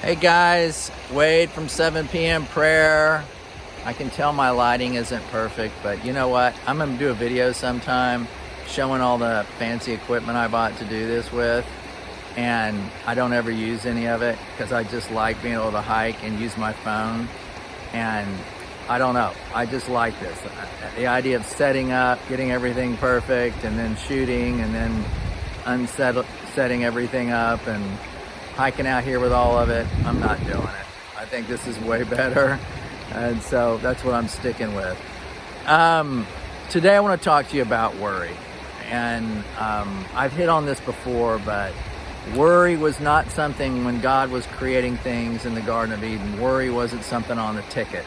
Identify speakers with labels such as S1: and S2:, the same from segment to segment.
S1: Hey guys, Wade from 7 p.m. prayer. I can tell my lighting isn't perfect, but you know what? I'm gonna do a video sometime showing all the fancy equipment I bought to do this with. And I don't ever use any of it because I just like being able to hike and use my phone. And I don't know, I just like this. The idea of setting up, getting everything perfect, and then shooting, and then setting everything up and hiking out here with all of it, I'm not doing it. I think this is way better, and so that's what I'm sticking with. Today I want to talk to you about worry, and I've hit on this before, but worry was not something when God was creating things in the Garden of Eden. Worry wasn't something on the ticket.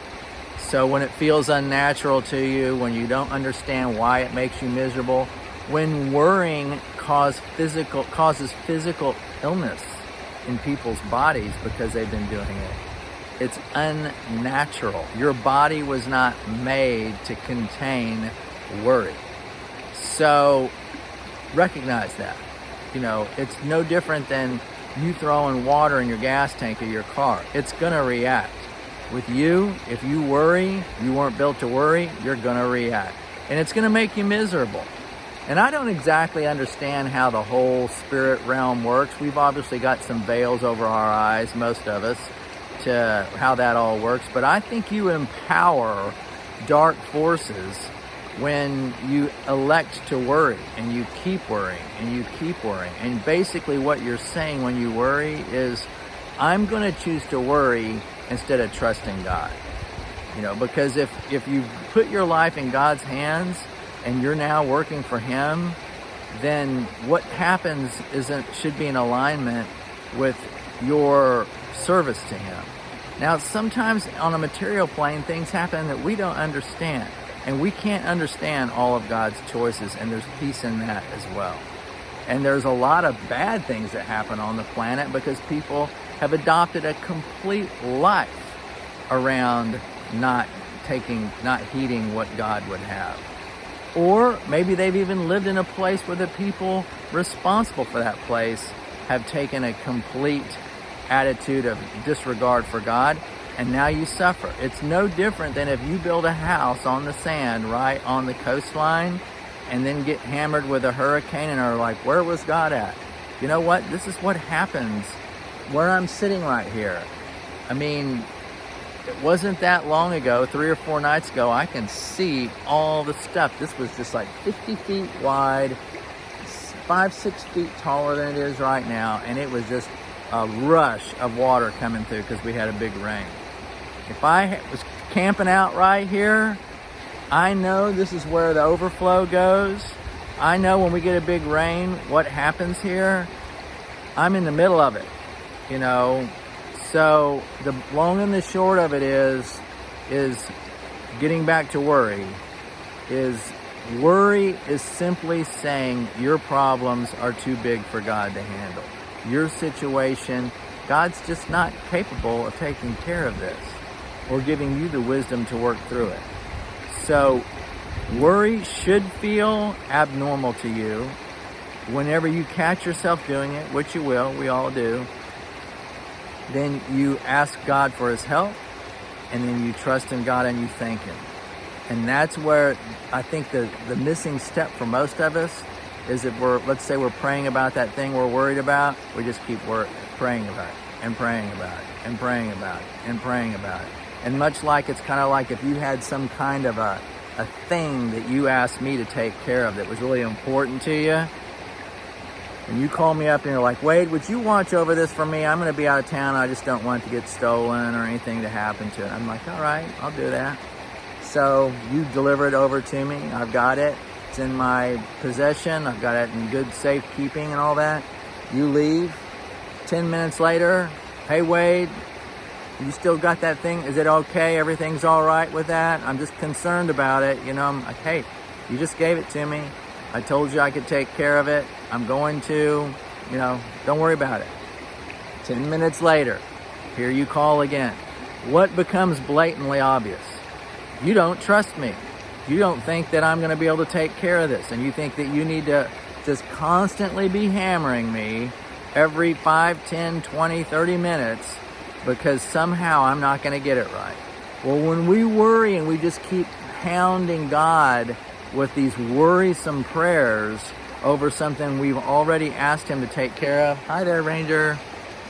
S1: So when it feels unnatural to you, when you don't understand why it makes you miserable, when worrying causes physical illness in people's bodies because they've been doing it, it's unnatural. Your body was not made to contain worry. So recognize that. You know, it's no different than you throwing water in your gas tank of your car. It's gonna react. With you, if you worry, you weren't built to worry, you're gonna react. And it's gonna make you miserable. And I don't exactly understand how the whole spirit realm works. We've obviously got some veils over our eyes, most of us, to how that all works. But I think you empower dark forces when you elect to worry, and you keep worrying, and you keep worrying. And basically what you're saying when you worry is, I'm gonna choose to worry instead of trusting God. You know, because if you put your life in God's hands, and you're now working for Him, then what happens should be in alignment with your service to Him. Now, sometimes on a material plane, things happen that we don't understand, and we can't understand all of God's choices, and there's peace in that as well. And there's a lot of bad things that happen on the planet because people have adopted a complete life around not heeding what God would have. Or maybe they've even lived in a place where the people responsible for that place have taken a complete attitude of disregard for God, and now you suffer. It's no different than if you build a house on the sand right on the coastline and then get hammered with a hurricane and are like, where was God at? You know what? This is what happens where I'm sitting right here. I mean, it wasn't that long ago, 3 or 4 nights ago, I can see all the stuff. This was just like 50 feet wide, 5-6 feet taller than it is right now, and it was just a rush of water coming through because we had a big rain. If I was camping out right here, I know this is where the overflow goes. I know when we get a big rain, what happens here. I'm in the middle of it, you know. So the long and the short of it is getting back to worry is simply saying your problems are too big for God to handle. Your situation, God's just not capable of taking care of this or giving you the wisdom to work through it. So worry should feel abnormal to you. Whenever you catch yourself doing it, which you will, we all do, then you ask God for His help, and then you trust in God and you thank Him. And that's where I think the missing step for most of us is that let's say we're praying about that thing we're worried about, we just keep praying about it, and praying about it, and praying about it, and praying about it. And much like, it's kind of like if you had some kind of a thing that you asked me to take care of that was really important to you, and you call me up and you're like, Wade, would you watch over this for me? I'm going to be out of town. I just don't want it to get stolen or anything to happen to it. I'm like, all right, I'll do that. So you deliver it over to me. I've got it. It's in my possession. I've got it in good safekeeping and all that. You leave. 10 minutes later, hey, Wade, you still got that thing? Is it okay? Everything's all right with that? I'm just concerned about it. You know, I'm like, hey, you just gave it to me. I told you I could take care of it. I'm going to, you know, don't worry about it. 10 minutes later, here you call again. What becomes blatantly obvious? You don't trust me. You don't think that I'm going to be able to take care of this. And you think that you need to just constantly be hammering me every 5, 10, 20, 30 minutes because somehow I'm not going to get it right. Well, when we worry and we just keep hounding God with these worrisome prayers over something we've already asked him to take care of, hi there, Ranger,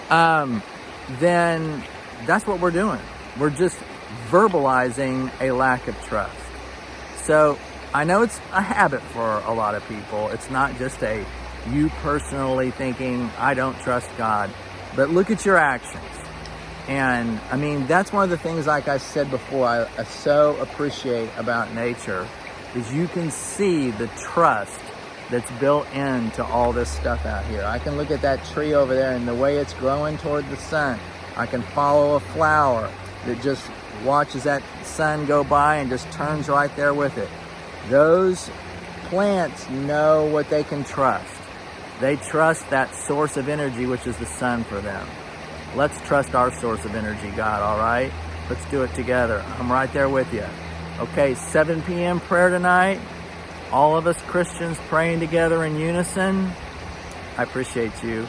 S1: then that's what we're doing. We're just verbalizing a lack of trust. So I know it's a habit for a lot of people. It's not just you personally thinking, I don't trust God, but look at your actions. And I mean, that's one of the things, like I said before, I so appreciate about nature, is you can see the trust that's built into all this stuff out here. I can look at that tree over there and the way it's growing toward the sun. I can follow a flower that just watches that sun go by and just turns right there with it. Those plants know what they can trust. They trust that source of energy, which is the sun for them. Let's trust our source of energy, God, all right? Let's do it together. I'm right there with you. Okay, 7 p.m. prayer tonight. All of us Christians praying together in unison. I appreciate you.